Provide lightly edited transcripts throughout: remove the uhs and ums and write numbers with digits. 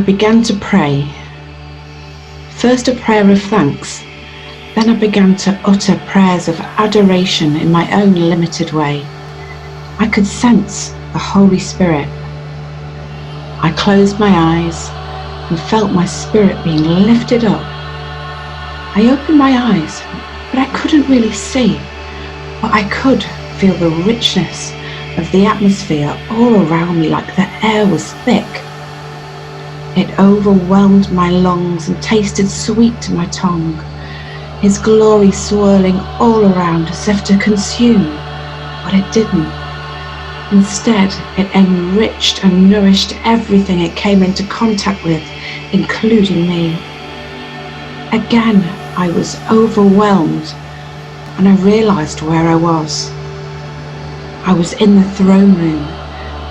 began to pray. First a prayer of thanks, then I began to utter prayers of adoration in my own limited way. I could sense the Holy Spirit. I closed my eyes and felt my spirit being lifted up. I opened my eyes, but I couldn't really see, but I could feel the richness of the atmosphere all around me, like the air was thick. It overwhelmed my lungs and tasted sweet to my tongue, His glory swirling all around as if to consume, but it didn't. Instead, it enriched and nourished everything it came into contact with, including me. Again, I was overwhelmed, and I realized where I was. I was in the throne room,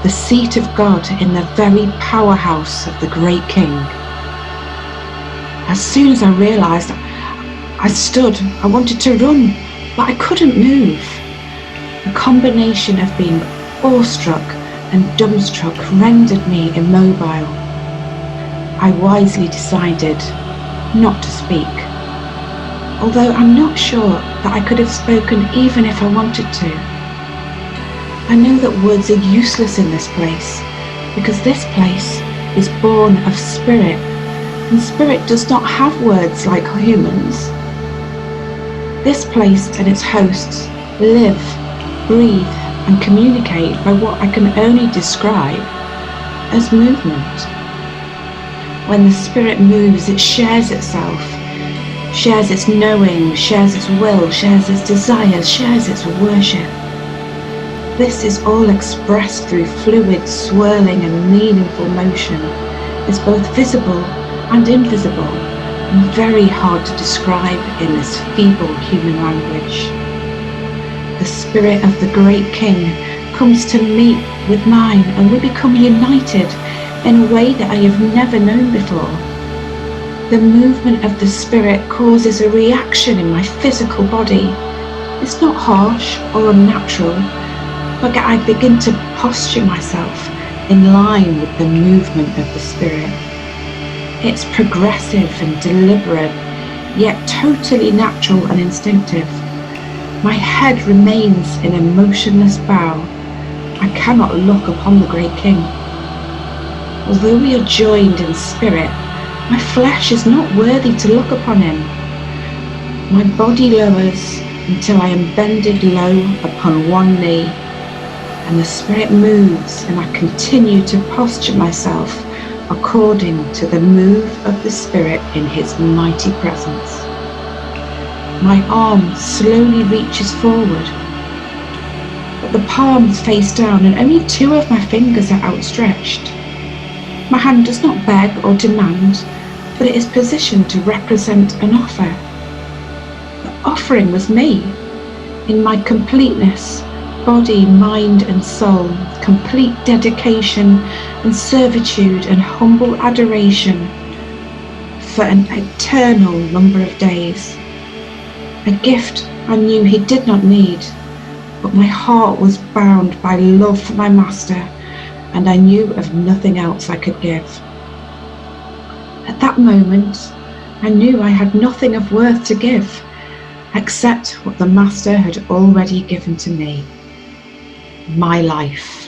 the seat of God in the very powerhouse of the great King. As soon as I realized, I stood. I wanted to run, but I couldn't move. The combination of being awestruck and dumbstruck rendered me immobile. I wisely decided not to speak, although I'm not sure that I could have spoken even if I wanted to. I know that words are useless in this place, because this place is born of spirit, and spirit does not have words like humans. This place and its hosts live, breathe, and communicate by what I can only describe as movement. When the spirit moves, it shares itself, shares its knowing, shares its will, shares its desires, shares its worship. This is all expressed through fluid, swirling and meaningful motion. It's both visible and invisible, and very hard to describe in this feeble human language. The spirit of the great King comes to meet with mine, and we become united in a way that I have never known before. The movement of the spirit causes a reaction in my physical body. It's not harsh or unnatural, but I begin to posture myself in line with the movement of the spirit. It's progressive and deliberate, yet totally natural and instinctive. My head remains in a motionless bow. I cannot look upon the great King. Although we are joined in spirit, my flesh is not worthy to look upon him. My body lowers until I am bended low upon one knee, and the spirit moves, and I continue to posture myself according to the move of the spirit in his mighty presence. My arm slowly reaches forward, but the palms face down and only 2 of my fingers are outstretched. My hand does not beg or demand, but it is positioned to represent an offer. The offering was me, in my completeness, body, mind and soul, complete dedication and servitude and humble adoration for an eternal number of days. A gift I knew he did not need, but my heart was bound by love for my master, and I knew of nothing else I could give. At that moment, I knew I had nothing of worth to give, except what the master had already given to me. My life.